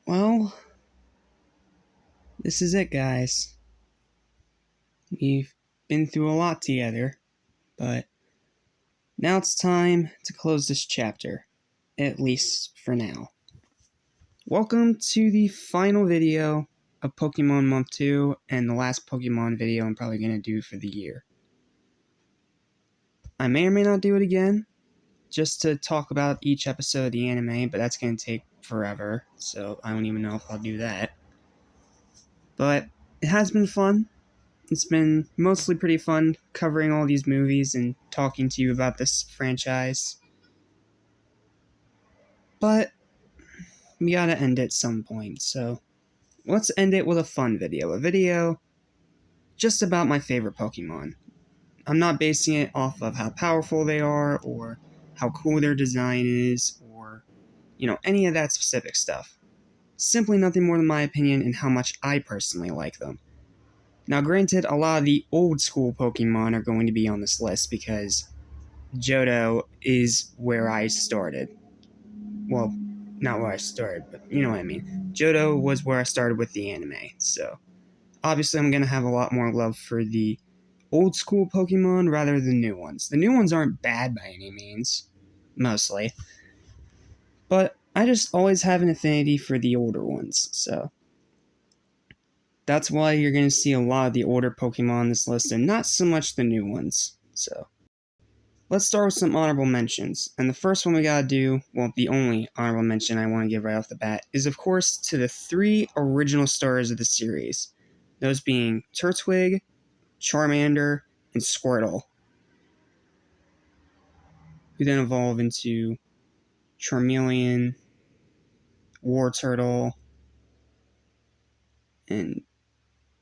Well, this is it, guys. We've been through a lot together, but now it's time to close this chapter, at least for now. Welcome to the final video of Pokemon Month 2 and the last Pokemon video I'm probably going to do for the year. I may or may not do it again, just to talk about each episode of the anime, but that's going to take forever, so I don't even know if I'll do that. But it has been fun. It's been mostly pretty fun covering all these movies and talking to you about this franchise. But we gotta end it at some point, so let's end it with a fun video. A video just about my favorite Pokemon. I'm not basing it off of how powerful they are, or how cool their design is, or, any of that specific stuff. Simply nothing more than my opinion and how much I personally like them. Now, granted, a lot of the old school Pokemon are going to be on this list because Johto is where I started. Well, not where I started, but you know what I mean. Johto was where I started with the anime, so obviously I'm going to have a lot more love for the old school Pokemon rather than new ones. The new ones aren't bad by any means, mostly, but I just always have an affinity for the older ones, so that's why you're going to see a lot of the older Pokemon on this list and not so much the new ones. So let's start with some honorable mentions. And the first one we gotta do, well, the only honorable mention I want to give right off the bat, is of course to the 3 original stars of the series. Those being Turtwig, Charmander, and Squirtle, who then evolve into Charmeleon, Wartortle, and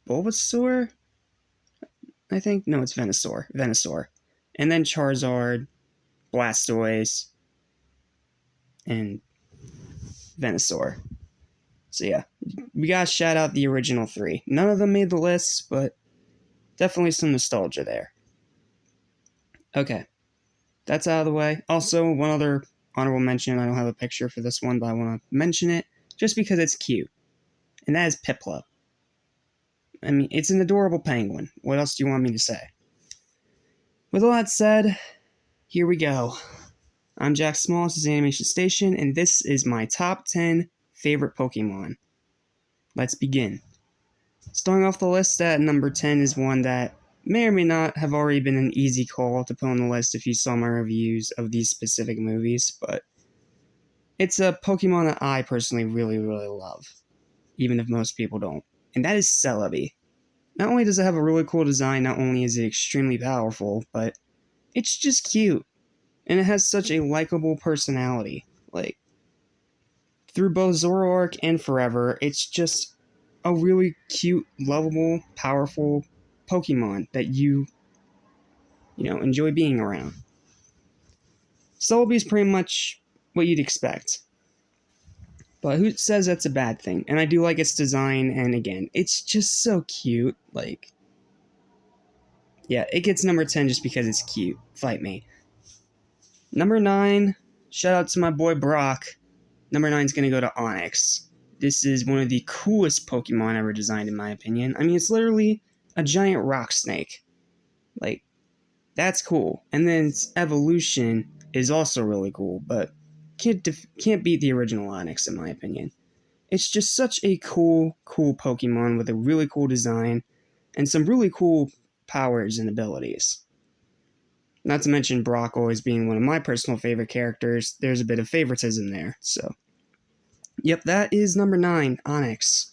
Bulbasaur? I think? No, it's Venusaur. And then Charizard, Blastoise, and Venusaur. So yeah, we gotta shout out the original 3. None of them made the list, but definitely some nostalgia there. Okay, that's out of the way. Also, one other honorable mention, I don't have a picture for this one, but I want to mention it, just because it's cute. And that is Piplup. I mean, it's an adorable penguin. What else do you want me to say? With all that said, here we go. I'm Jack Small, this is Animation Station, and this is my top 10 favorite Pokemon. Let's begin. Starting off the list at number 10 is one that may or may not have already been an easy call to put on the list if you saw my reviews of these specific movies, but it's a Pokemon that I personally really, really love, even if most people don't, and that is Celebi. Not only does it have a really cool design, not only is it extremely powerful, but it's just cute, and it has such a likable personality. Like, through both Zoroark and Forever, it's just a really cute, lovable, powerful Pokemon that you enjoy being around. Celebi is pretty much what you'd expect. But who says that's a bad thing? And I do like its design, and again, it's just so cute. Like, yeah, it gets number 10 just because it's cute. Fight me. Number 9, shout out to my boy Brock. Number 9 is going to go to Onix. This is one of the coolest Pokemon ever designed, in my opinion. I mean, it's literally a giant rock snake. Like, that's cool. And then its evolution is also really cool, but can't beat the original Onix, in my opinion. It's just such a cool Pokemon with a really cool design and some really cool powers and abilities. Not to mention Brock always being one of my personal favorite characters, there's a bit of favoritism there, so. Yep, that is number 9, Onix.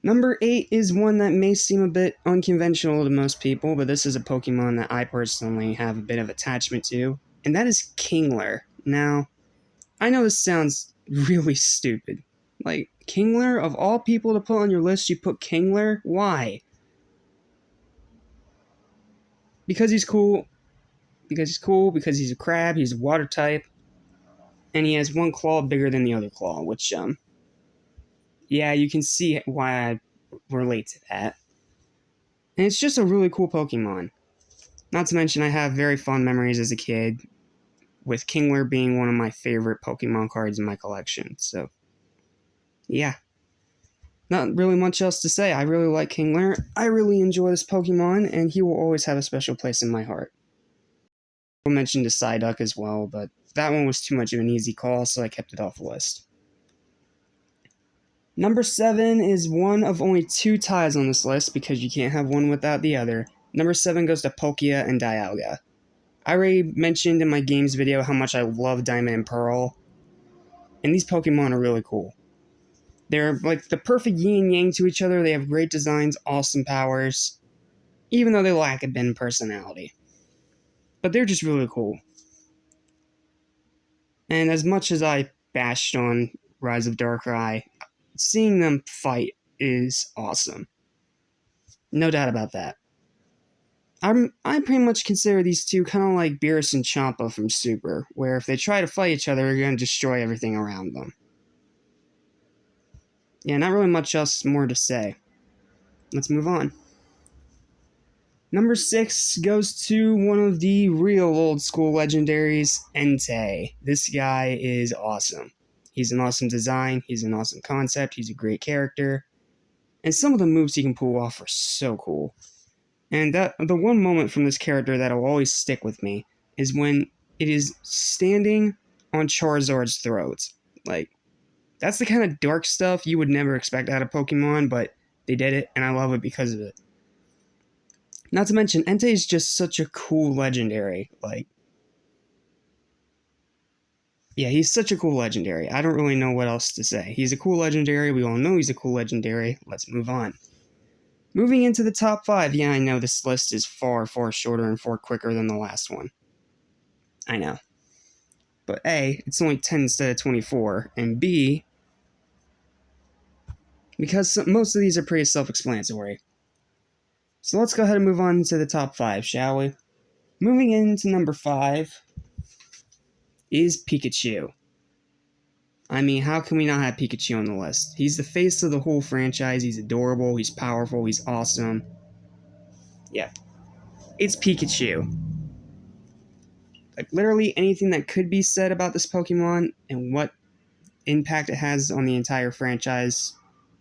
Number 8 is one that may seem a bit unconventional to most people, but this is a Pokemon that I personally have a bit of attachment to, and that is Kingler. Now, I know this sounds really stupid. Like, Kingler, of all people to put on your list, you put Kingler? Why? Because he's cool. Because he's a crab, he's a water type, and he has one claw bigger than the other claw, which, yeah, you can see why I relate to that. And it's just a really cool Pokemon. Not to mention, I have very fond memories as a kid, with Kingler being one of my favorite Pokemon cards in my collection, so. yeah, not really much else to say. I really like Kingler. I really enjoy this Pokemon, and he will always have a special place in my heart. I mentioned the Psyduck as well, but that one was too much of an easy call, so I kept it off the list. Number 7 is one of only 2 ties on this list because you can't have one without the other. Number 7 goes to Palkia and Dialga. I already mentioned in my games video how much I love Diamond and Pearl, and these Pokemon are really cool. They're like the perfect yin and yang to each other. They have great designs, awesome powers, even though they lack a bit of personality. But they're just really cool. And as much as I bashed on Rise of Darkrai, seeing them fight is awesome. No doubt about that. I pretty much consider these two kind of like Beerus and Champa from Super, where if they try to fight each other, they're going to destroy everything around them. Yeah, not really much else more to say. Let's move on. Number 6 goes to one of the real old school legendaries, Entei. This guy is awesome. He's an awesome design, he's an awesome concept, he's a great character, and some of the moves he can pull off are so cool. And the one moment from this character that will always stick with me is when it is standing on Charizard's throat. Like, that's the kind of dark stuff you would never expect out of Pokemon, but they did it, and I love it because of it. Not to mention, Entei is just such a cool legendary. Yeah, he's such a cool legendary. I don't really know what else to say. He's a cool legendary. We all know he's a cool legendary. Let's move on. Moving into the top 5. Yeah, I know this list is far, far shorter and far quicker than the last one. I know. But A, it's only 10 instead of 24. And B, because most of these are pretty self-explanatory. So let's go ahead and move on to the top 5, shall we? Moving into number 5 is Pikachu. I mean, how can we not have Pikachu on the list? He's the face of the whole franchise. He's adorable, he's powerful, he's awesome. Yeah, it's Pikachu. Like, literally anything that could be said about this Pokemon and what impact it has on the entire franchise,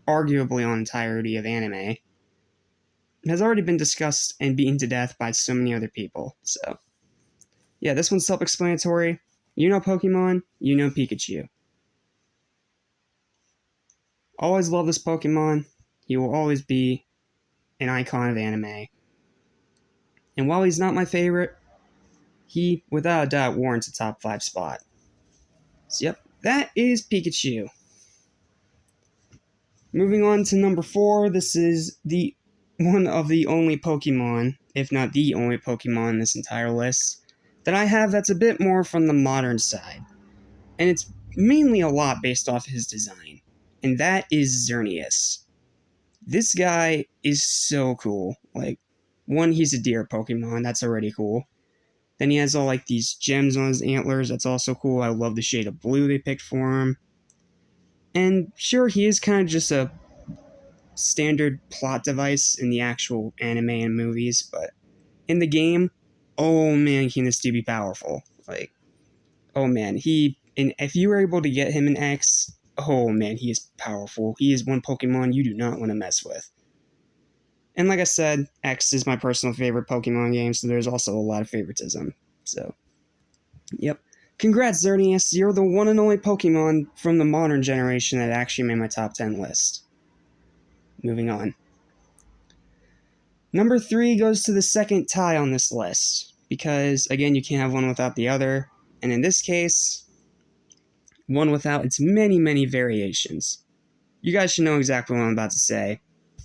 arguably on entirety of anime, has already been discussed and beaten to death by so many other people. So, yeah, this one's self-explanatory. You know Pokemon, you know Pikachu. Always love this Pokemon. He will always be an icon of anime. And while he's not my favorite, he, without a doubt, warrants a top 5 spot. So, yep, that is Pikachu. Moving on to number 4, this is the one of the only Pokemon, if not the only Pokemon in this entire list, that I have that's a bit more from the modern side. And it's mainly a lot based off his design. And that is Xerneas. This guy is so cool. Like, one, he's a deer Pokemon, that's already cool. Then he has all like these gems on his antlers, that's also cool. I love the shade of blue they picked for him. And sure, he is kind of just a standard plot device in the actual anime and movies, but in the game, oh man, can this dude be powerful. Like, oh man, and if you were able to get him in X, oh man, he is powerful. He is one Pokemon you do not want to mess with. And like I said, X is my personal favorite Pokemon game, so there's also a lot of favoritism. So, yep. Congrats, Xerneas. You're the one and only Pokemon from the modern generation that actually made my top 10 list. Moving on. Number 3 goes to the second tie on this list, because, again, you can't have one without the other, and in this case, one without its many, many variations. You guys should know exactly what I'm about to say,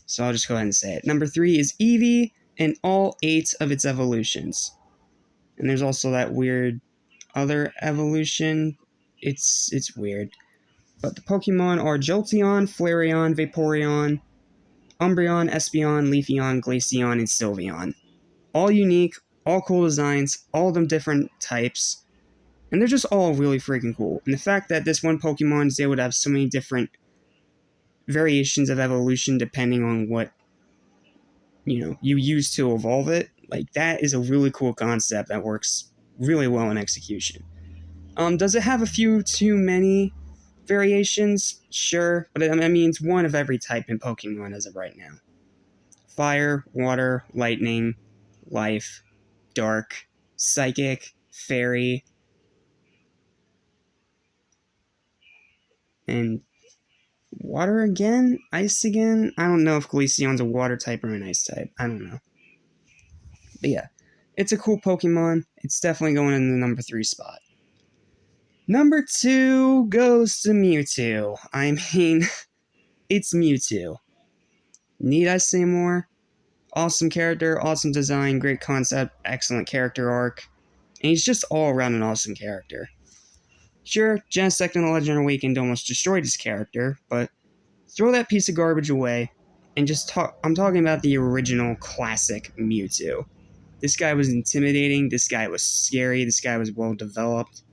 so I'll just go ahead and say it. Number 3 is Eevee and all 8 of its evolutions. And there's also that weird other evolution. It's weird. But the Pokemon are Jolteon, Flareon, Vaporeon, Umbreon, Espeon, Leafeon, Glaceon, and Sylveon. All unique, all cool designs, all of them different types, and they're just all really freaking cool. And the fact that this one Pokemon is able to have so many different variations of evolution depending on what, you use to evolve it, like, that is a really cool concept that works really well in execution. Does it have a few too many variations, sure, but I mean, it's one of every type in Pokemon as of right now. Fire, water, lightning, life, dark, psychic, fairy, and water again? Ice again? I don't know if Glaceon's a water type or an ice type. I don't know. But yeah, it's a cool Pokemon. It's definitely going in the number 3 spot. Number 2 goes to Mewtwo. I mean, it's Mewtwo. Need I say more? Awesome character, awesome design, great concept, excellent character arc, and he's just all around an awesome character. Sure, Genesect and the Legend Awakened almost destroyed his character, but throw that piece of garbage away and just talk. I'm talking about the original classic Mewtwo. This guy was intimidating, this guy was scary, this guy was well developed,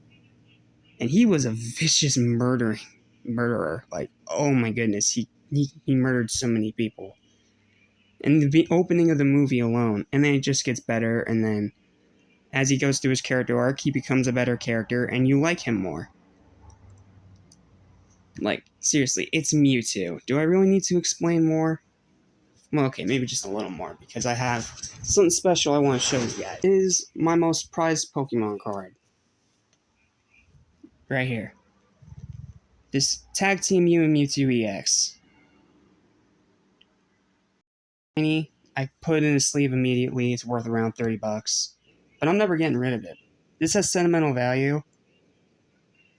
and he was a vicious murderer. Like, oh my goodness, he murdered so many people. In the opening of the movie alone, and then it just gets better, and then as he goes through his character arc, he becomes a better character, and you like him more. Like, seriously, it's Mewtwo. Do I really need to explain more? Well, okay, maybe just a little more, because I have something special I want to show you guys. It is my most prized Pokemon card. Right here. This Tag Team Mew and Mewtwo EX. I put it in a sleeve immediately. It's worth around $30. But I'm never getting rid of it. This has sentimental value.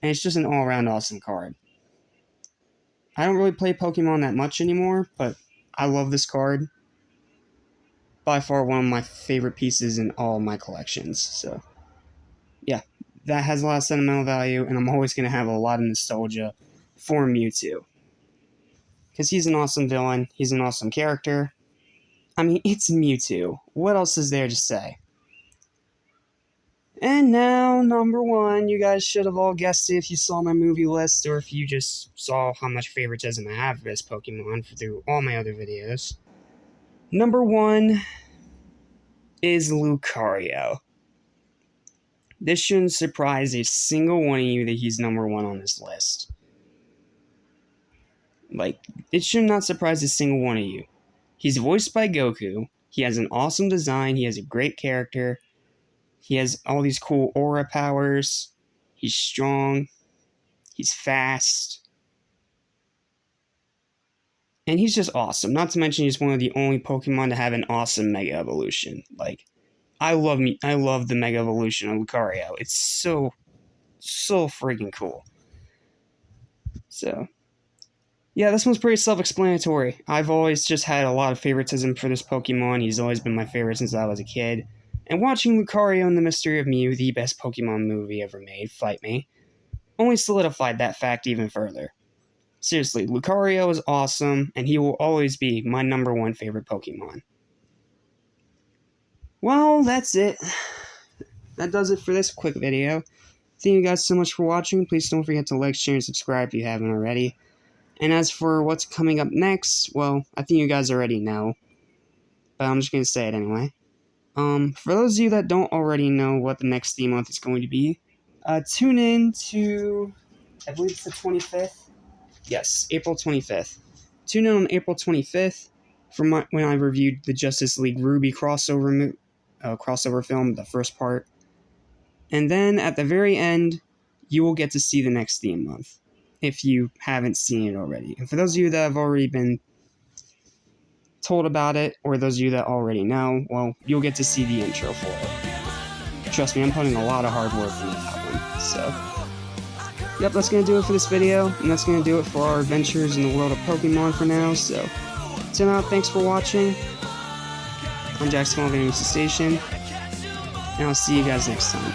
And it's just an all-around awesome card. I don't really play Pokemon that much anymore, but I love this card. By far one of my favorite pieces in all of my collections. So, yeah. That has a lot of sentimental value, and I'm always going to have a lot of nostalgia for Mewtwo. Because he's an awesome villain. He's an awesome character. I mean, it's Mewtwo. What else is there to say? And now, number 1. You guys should have all guessed it if you saw my movie list, or if you just saw how much favoritism I have for this Pokemon through all my other videos. Number 1 is Lucario. This shouldn't surprise a single one of you that he's number 1 on this list. Like, it should not surprise a single one of you. He's voiced by Goku. He has an awesome design. He has a great character. He has all these cool aura powers. He's strong. He's fast. And he's just awesome. Not to mention he's one of the only Pokemon to have an awesome Mega Evolution. Like, I love the Mega Evolution of Lucario. It's so freaking cool. So, yeah, this one's pretty self-explanatory. I've always just had a lot of favoritism for this Pokemon. He's always been my favorite since I was a kid. And watching Lucario and the Mystery of Mew, the best Pokemon movie ever made, Fight Me, only solidified that fact even further. Seriously, Lucario is awesome, and he will always be my number 1 favorite Pokemon. Well, that's it. That does it for this quick video. Thank you guys so much for watching. Please don't forget to like, share, and subscribe if you haven't already. And as for what's coming up next, well, I think you guys already know. But I'm just going to say it anyway. For those of you that don't already know what the next theme month is going to be, tune in to, I believe it's the 25th? Yes, April 25th. Tune in on April 25th for when I reviewed the Justice League Ruby crossover film, the first part. And then at the very end, you will get to see the next theme month, if you haven't seen it already. And for those of you that have already been told about it, or those of you that already know, well, you'll get to see the intro for it. Trust me, I'm putting a lot of hard work into that one. So, yep, that's going to do it for this video, and that's going to do it for our adventures in the world of Pokemon for now. So, till now, thanks for watching. I'm Jack Small, Station, and I'll see you guys next time.